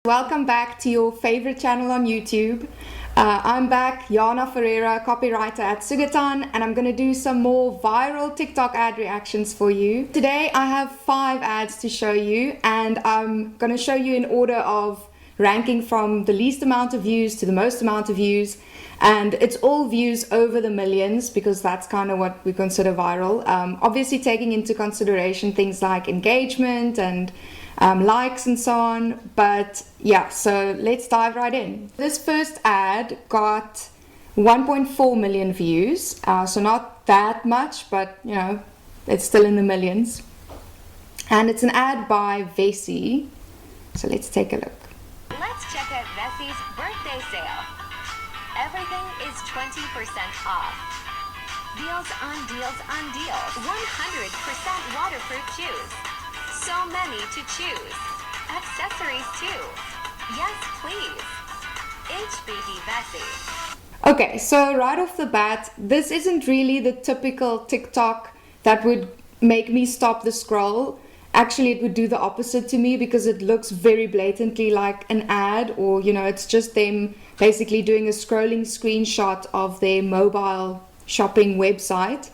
Welcome back to your favorite channel on YouTube. I'm back, Jana Ferreira, copywriter at Sugatan, and I'm going to do some more viral TikTok ad reactions for you. Today I have 5 ads to show you, and I'm going to show you in order of ranking from the least amount of views to the most amount of views, and it's all views over the millions because that's kind of what we consider viral. Obviously taking into consideration things like engagement and likes and so on, but yeah, so let's dive right in. This first ad got 1.4 million views, so not that much, but you know, it's still in the millions. And it's an ad by Vessi, so let's take a look. Let's check out Vessi's birthday sale. Everything is 20% off. Deals on deals on deals. 100% waterproof shoes. So many to choose. Accessories too. Yes, please. HBD Vessi. Okay, so right off the bat, this isn't really the typical TikTok that would make me stop the scroll. Actually, it would do the opposite to me because it looks very blatantly like an ad, or you know, it's just them basically doing a scrolling screenshot of their mobile shopping website.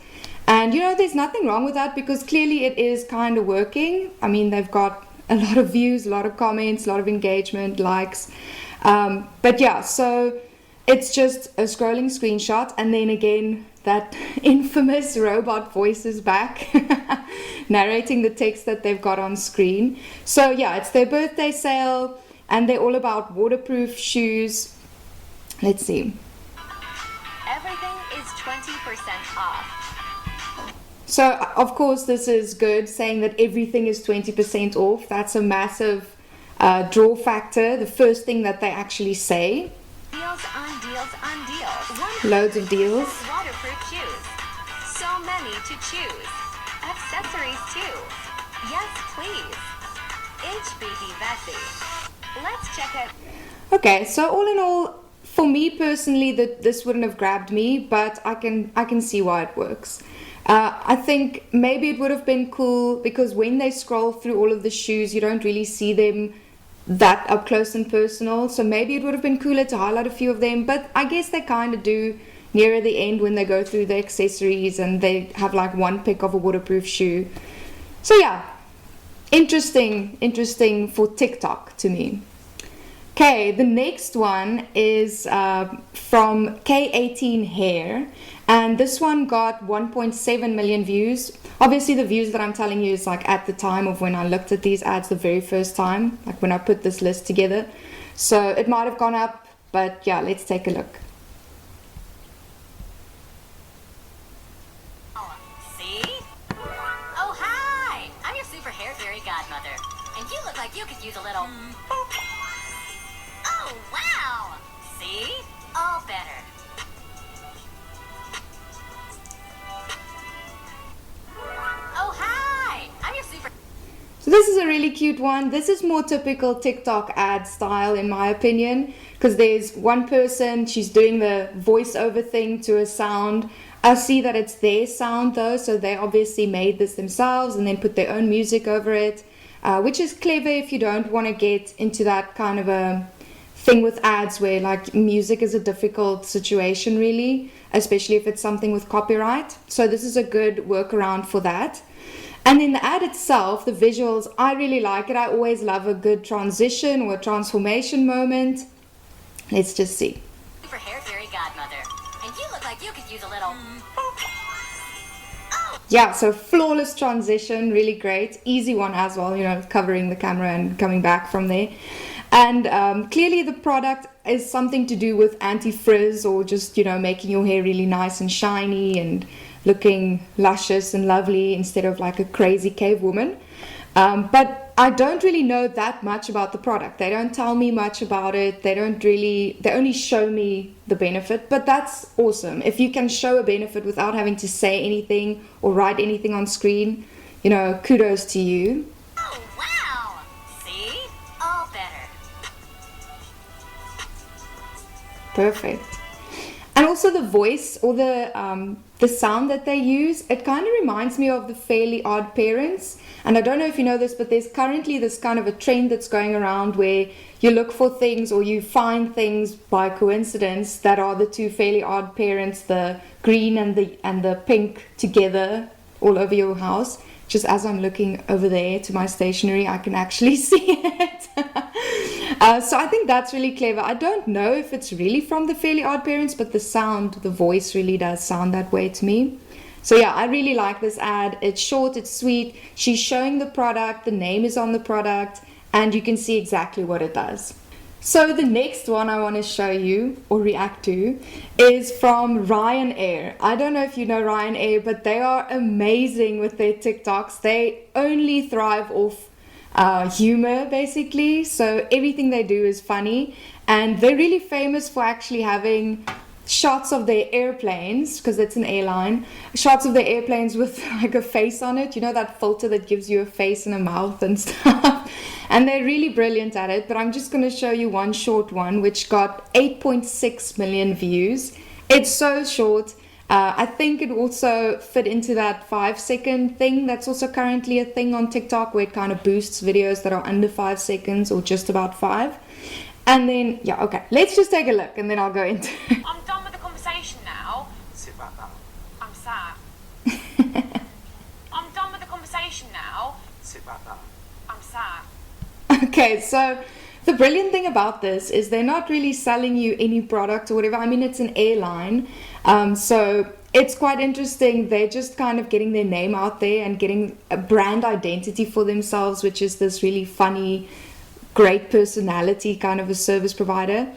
And you know, there's nothing wrong with that because clearly it is kind of working. I mean, they've got a lot of views, a lot of comments, a lot of engagement, likes. But yeah, so it's just a scrolling screenshot, and then again, that infamous robot voice is back narrating the text that they've got on screen. So yeah, it's their birthday sale, and they're all about waterproof shoes. Let's see. Everything is 20% off. So of course this is good, saying that everything is 20% off. That's a massive draw factor, the first thing that they actually say. Deals on deals on deals. Loads of deals. Waterproof shoes. So many to choose. Accessories too. Yes, please. HBD Vessi. Let's check out. Okay, so all in all, for me personally, this wouldn't have grabbed me, but I can see why it works. I think maybe it would have been cool because when they scroll through all of the shoes, you don't really see them that up close and personal. So maybe it would have been cooler to highlight a few of them, but I guess they kind of do nearer the end when they go through the accessories and they have like one pick of a waterproof shoe. So yeah, interesting for TikTok to me. Okay, the next one is from K18 Hair, and this one got 1.7 million views. Obviously the views that I'm telling you is like at the time of when I looked at these ads the very first time, like when I put this list together. So it might have gone up, but yeah, let's take a look. See? Oh, hi! I'm your super hair fairy godmother, and you look like you could use a little... Oh, wow! See? All better. Oh, hi! I'm your super... So this is a really cute one. This is more typical TikTok ad style in my opinion, because there's one person, she's doing the voiceover thing to a sound. I see that it's their sound though, so they obviously made this themselves and then put their own music over it, which is clever if you don't want to get into that kind of a thing with ads where like music is a difficult situation really, especially if it's something with copyright. So this is a good workaround for that. And then the ad itself, the visuals, I really like it. I always love a good transition or a transformation moment. Let's just see. Super hair fairy godmother, and you look like you could use a little... Yeah, so flawless transition, really great. Easy one as well, you know, covering the camera and coming back from there. And clearly the product is something to do with anti-frizz or just, you know, making your hair really nice and shiny and looking luscious and lovely instead of like a crazy cave woman. But I don't really know that much about the product. They don't tell me much about it. They only show me the benefit, but that's awesome. If you can show a benefit without having to say anything or write anything on screen, you know, kudos to you. Oh, wow! See? All better. Perfect. And also the voice or the sound that they use, it kind of reminds me of the Fairly Odd Parents. And I don't know if you know this, but there's currently this kind of a trend that's going around where you look for things or you find things by coincidence that are the two Fairly Odd Parents, the green and the pink together all over your house. Just as I'm looking over there to my stationery, I can actually see it. So I think that's really clever. I don't know if it's really from the Fairly Odd Parents, but the sound, the voice really does sound that way to me. So yeah, I really like this ad. It's short, it's sweet. She's showing the product, the name is on the product, and you can see exactly what it does. So the next one I want to show you or react to is from Ryanair. I don't know if you know Ryanair, but they are amazing with their TikToks. They only thrive off humor, basically. So everything they do is funny. And they're really famous for actually having shots of their airplanes, because it's an airline, shots of their airplanes with like a face on it. You know that filter that gives you a face and a mouth and stuff? And they're really brilliant at it, but I'm just going to show you one short one which got 8.6 million views. It's so short. I think it also fit into that 5-second thing that's also currently a thing on TikTok, where it kind of boosts videos that are under 5 seconds or just about 5. And then, yeah, okay, let's just take a look and then I'll go into it. I'm done with the conversation now. Sit back down. I'm sad. I'm done with the conversation now. Sit back down. I'm sad. Okay, so the brilliant thing about this is they're not really selling you any product or whatever. I mean, it's an airline, so it's quite interesting. They're just kind of getting their name out there and getting a brand identity for themselves, which is this really funny, great personality kind of a service provider.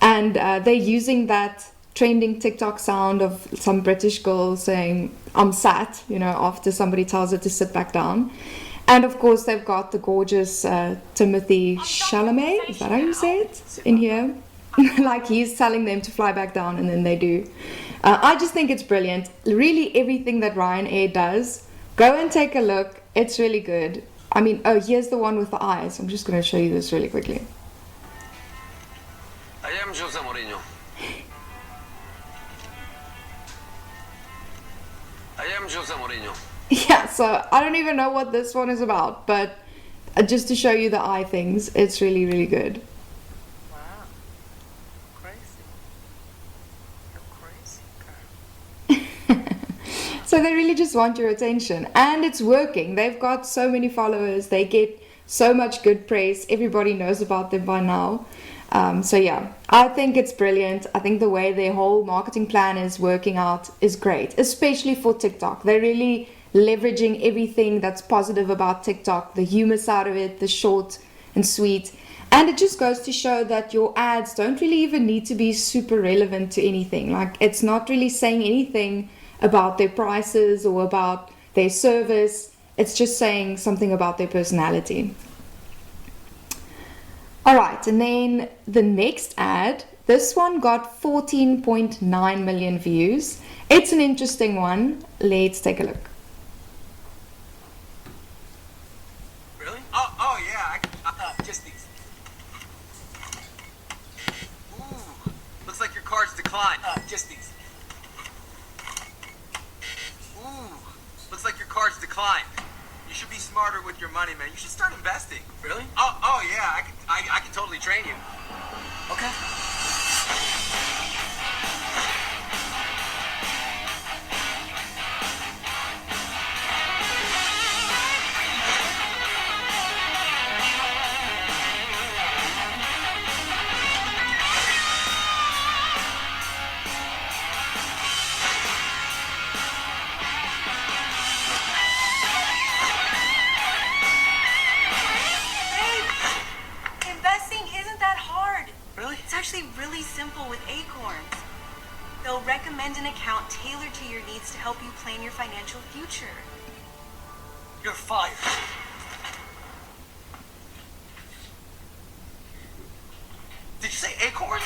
And they're using that trending TikTok sound of some British girl saying, "I'm sat," you know, after somebody tells her to sit back down. And of course, they've got the gorgeous Timothy Chalamet, is that how you say it, in here? Like he's telling them to fly back down, and then they do. I just think it's brilliant. Really, everything that Ryanair does, go and take a look. It's really good. I mean, oh, here's the one with the eyes. I'm just going to show you this really quickly. I am Jose Mourinho. I am Jose Mourinho. Yeah, so I don't even know what this one is about, but just to show you the eye things, it's really, really good. Wow. Crazy. You're crazy, girl. So they really just want your attention, and it's working. They've got so many followers. They get so much good praise. Everybody knows about them by now. So yeah, I think it's brilliant. I think the way their whole marketing plan is working out is great, especially for TikTok. They're really leveraging everything that's positive about TikTok, the humor side of it, the short and sweet. And it just goes to show that your ads don't really even need to be super relevant to anything. Like, it's not really saying anything about their prices or about their service. It's just saying something about their personality. All right, and then the next ad, this one got 14.9 million views. It's an interesting one. Let's take a look. Really? Oh yeah. Just these. Ooh, looks like your card's declined. Just these. Ooh, looks like your card's declined. You should be smarter with your money, man. You should start investing. Really? Oh yeah. I can totally train you. Okay. Really simple with Acorns. They'll recommend an account tailored to your needs to help you plan your financial future. You're fired. Did you say Acorns?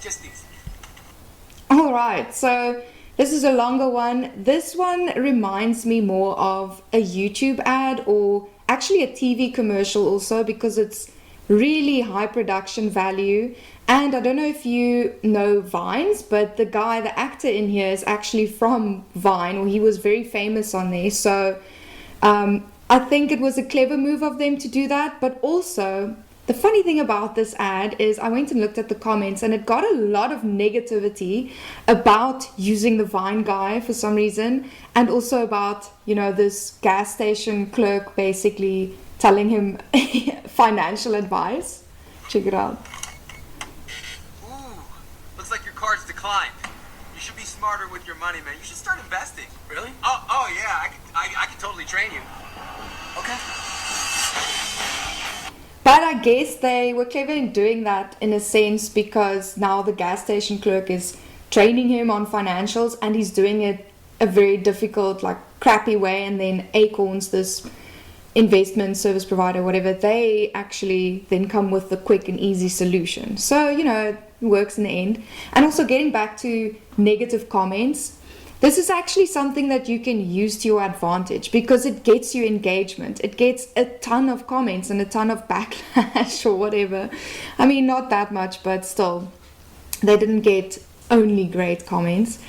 Just these. All right, so this is a longer one. This one reminds me more of a YouTube ad, or actually a TV commercial also, because it's really high production value. And I don't know if you know Vines, but the actor in here is actually from Vine, or he was very famous on there. So I think it was a clever move of them to do that. But also, the funny thing about this ad is I went and looked at the comments, and it got a lot of negativity about using the Vine guy for some reason, and also about, this gas station clerk basically telling him financial advice. Check it out. Ooh, looks like your card's declined. You should be smarter with your money, man. You should start investing. Really? Oh yeah, I can totally train you. Okay. But I guess they were clever in doing that in a sense, because now the gas station clerk is training him on financials, and he's doing it a very difficult, crappy way. And then Acorns, this investment service provider, whatever, they actually then come with the quick and easy solution. So, it works in the end. And also, getting back to negative comments, this is actually something that you can use to your advantage, because it gets you engagement. It gets a ton of comments and a ton of backlash or whatever. I mean, not that much, but still, they didn't get only great comments.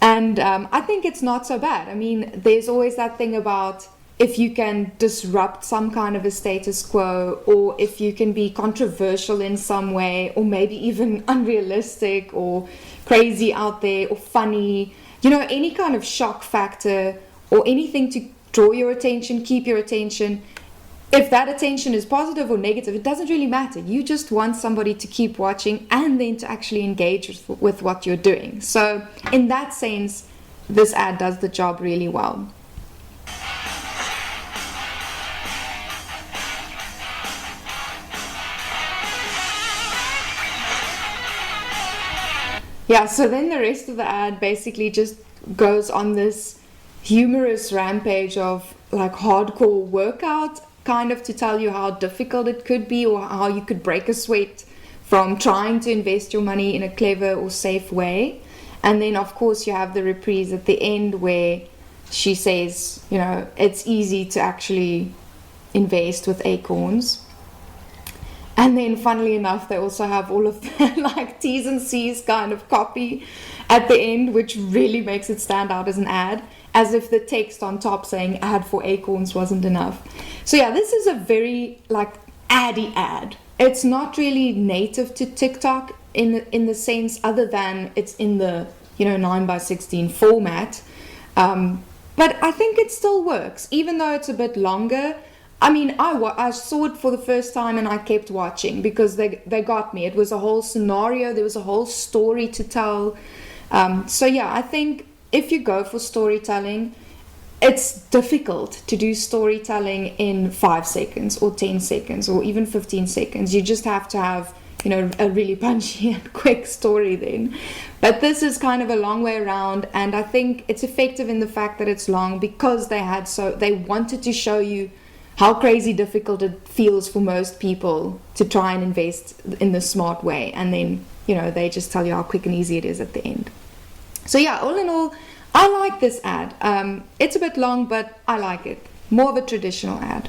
And I think it's not so bad. I mean, there's always that thing about if you can disrupt some kind of a status quo, or if you can be controversial in some way, or maybe even unrealistic or crazy out there or funny, any kind of shock factor or anything to draw your attention, keep your attention. If that attention is positive or negative, it doesn't really matter. You just want somebody to keep watching and then to actually engage with what you're doing. So in that sense, this ad does the job really well. Yeah, so then the rest of the ad basically just goes on this humorous rampage of hardcore workout, kind of to tell you how difficult it could be, or how you could break a sweat from trying to invest your money in a clever or safe way. And then of course you have the reprise at the end where she says, it's easy to actually invest with Acorns. And then funnily enough, they also have all of the T's and C's kind of copy at the end, which really makes it stand out as an ad, as if the text on top saying ad for Acorns wasn't enough. So yeah, this is a very addy ad. It's not really native to TikTok in the sense, other than it's in the 9:16 format. But I think it still works, even though it's a bit longer. I mean, I saw it for the first time and I kept watching because they got me. It was a whole scenario. There was a whole story to tell. So yeah, I think if you go for storytelling, it's difficult to do storytelling in 5 seconds or 10 seconds or even 15 seconds. You just have to have, a really punchy and quick story then. But this is kind of a long way around, and I think it's effective in the fact that it's long because they wanted to show you how crazy difficult it feels for most people to try and invest in the smart way. And then, they just tell you how quick and easy it is at the end. So yeah, all in all, I like this ad. It's a bit long, but I like it. More of a traditional ad.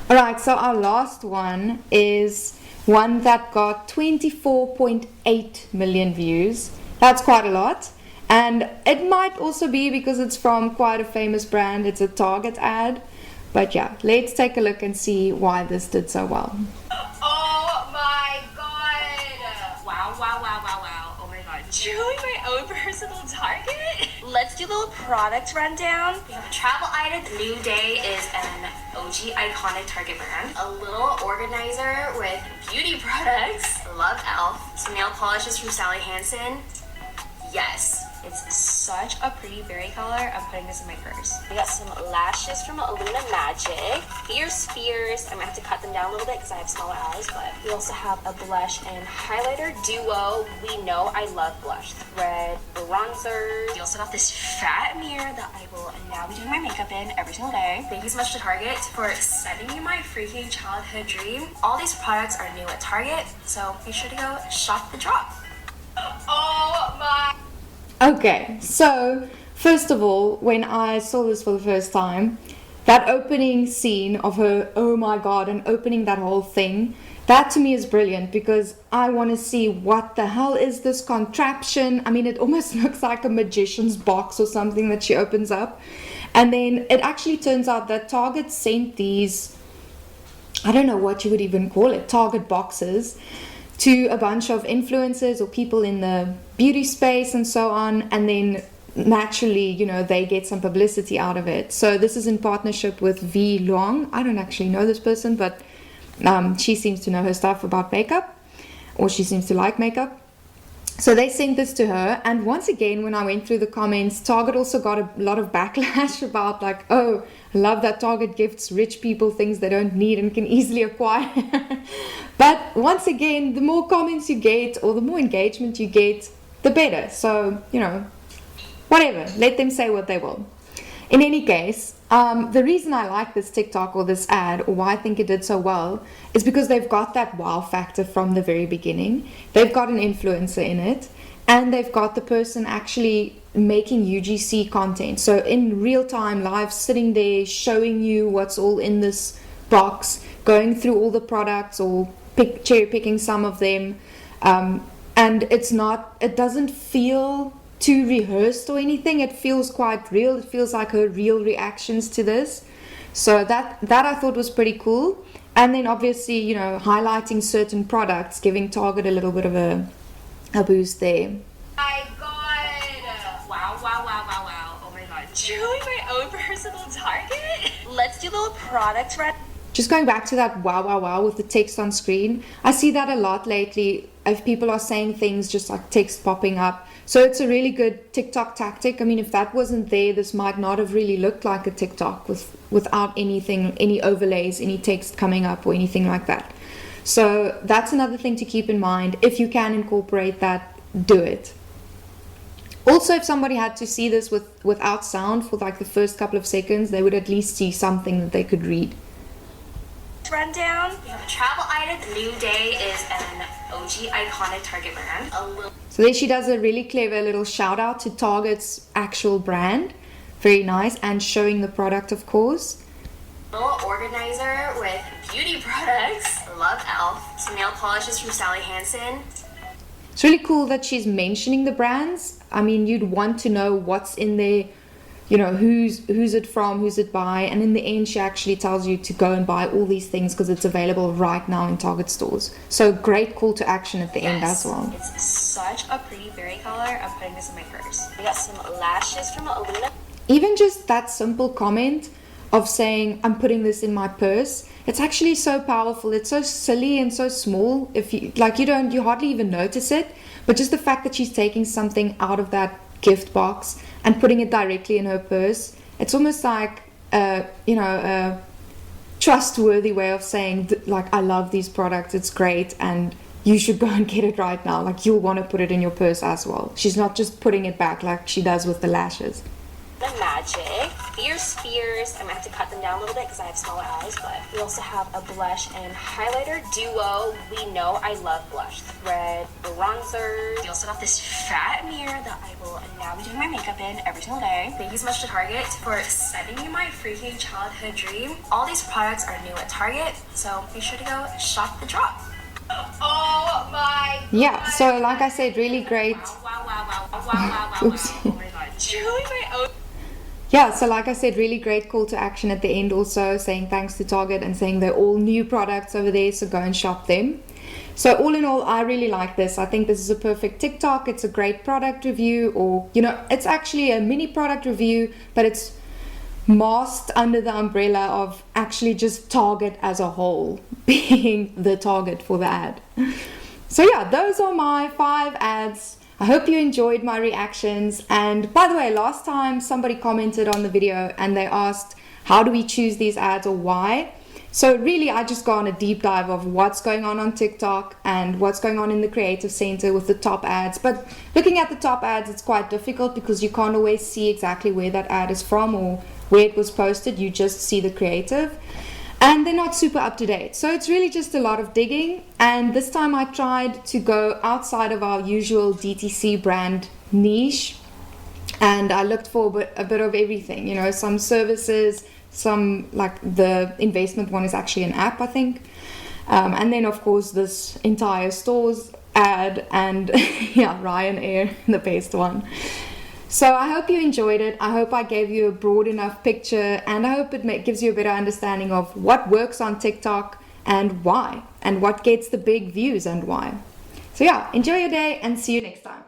Alright, so our last one is one that got 24.8 million views. That's quite a lot. And it might also be because it's from quite a famous brand. It's a Target ad. But yeah, let's take a look and see why this did so well. Oh my god! Wow, wow, wow, wow, wow. Oh my god. Truly my own personal Target? Let's do a little product rundown. We have a travel item. The New Day is an OG iconic Target brand. A little organizer with beauty products. Love Elf. Some nail polishes from Sally Hansen. Yes. It's such a pretty berry color. I'm putting this in my purse. We got some lashes from Illumina Magic. Fierce Spears. I'm gonna have to cut them down a little bit because I have smaller eyes, but we also have a blush and highlighter duo. We know I love blush. Red bronzer. We also got this fat mirror that I will now be doing my makeup in every single day. Thank you so much to Target for sending me my freaking childhood dream. All these products are new at Target, so make sure to go shop the drop. Oh my... Okay, so first of all, when I saw this for the first time, that opening scene of her, oh my god, and opening that whole thing, that to me is brilliant because I want to see what the hell is this contraption. I mean, it almost looks like a magician's box or something that she opens up. And then it actually turns out that Target sent these, I don't know what you would even call it, Target boxes, to a bunch of influencers or people in the beauty space and so on. And then naturally, you know, they get some publicity out of it. So this is in partnership with V Luong. I don't actually know this person, but she seems to know her stuff about makeup, or she seems to like makeup. So they sent this to her, and once again, when I went through the comments, Target also got a lot of backlash about like, oh, I love that Target gifts rich people things they don't need and can easily acquire. But once again, the more comments you get or the more engagement you get, the better. So, you know, whatever, let them say what they will. In any case, the reason I like this TikTok or this ad, or why I think it did so well, is because they've got that wow factor from the very beginning. They've got an influencer in it, and they've got the person actually making UGC content. So in real time, live, sitting there, showing you what's all in this box, going through all the products or cherry picking some of them. And it doesn't feel too rehearsed or anything. It feels quite real. It feels like her real reactions to this. So that I thought was pretty cool. And then obviously, you know, highlighting certain products, giving Target a little bit of a boost there. My god! Wow, wow, wow, wow, wow. Oh my god. Truly my own personal Target? Let's do little product red. Just going back to that wow, wow, wow with the text on screen. I see that a lot lately. If people are saying things, just like text popping up. So it's a really good TikTok tactic. I mean, if that wasn't there, this might not have really looked like a TikTok without anything, any overlays, any text coming up or anything like that. So that's another thing to keep in mind. If you can incorporate that, do it. Also, if somebody had to see this without sound for like the first couple of seconds, they would at least see something that they could read. Rundown. We have a travel item. The New Day is an OG iconic Target brand. So there she does a really clever little shout out to Target's actual brand. Very nice. And showing the product, of course. Little organizer with beauty products. I love e.l.f. Some nail polishes from Sally Hansen. It's really cool that she's mentioning the brands. I mean, you'd want to know what's in there, you know, who's it from, who's it by, and in the end she actually tells you to go and buy all these things because it's available right now in Target stores. So great call to action at the end as well. It's such a pretty berry color. I'm putting this in my purse. We got some lashes from Aluna. Even just that simple comment of saying I'm putting this in my purse, it's actually so powerful. It's so silly and so small. If you like, you hardly even notice it, but just the fact that she's taking something out of that gift box and putting it directly in her purse, it's almost like a trustworthy way of saying like, I love these products, it's great, and you should go and get it right now. Like, you'll want to put it in your purse as well. She's not just putting it back like she does with the lashes. The Magic Fierce Spheres. I'm gonna have to cut them down a little bit because I have smaller eyes, but we also have a blush and highlighter duo. We know I love blush. Red bronzers. We also got this fat mirror that I will now be doing my makeup in every single day. Thank you so much to Target for sending me my freaking childhood dream. All these products are new at Target, so be sure to go shop the drop. Oh my god. Yeah, so like I said, really great. Oops. Oh my god. Truly my own. Yeah, so like I said, really great call to action at the end also, saying thanks to Target and saying they're all new products over there, so go and shop them. So all in all, I really like this. I think this is a perfect TikTok. It's a great product review, or, you know, it's actually a mini product review, but it's masked under the umbrella of actually just Target as a whole being the target for the ad. So yeah, those are my 5 ads. I hope you enjoyed my reactions. And by the way, last time somebody commented on the video and they asked, how do we choose these ads or why? So really, I just go on a deep dive of what's going on TikTok and what's going on in the creative center with the top ads. But looking at the top ads, it's quite difficult because you can't always see exactly where that ad is from or where it was posted. You just see the creative. And they're not super up to date. So it's really just a lot of digging. And this time I tried to go outside of our usual DTC brand niche. And I looked for a bit of everything, you know, some services, some, like the investment one is actually an app, I think. And then of course this entire stores ad, and yeah, Ryanair, the best one. So I hope you enjoyed it. I hope I gave you a broad enough picture, and I hope it gives you a better understanding of what works on TikTok and why, and what gets the big views and why. So yeah, enjoy your day and see you next time.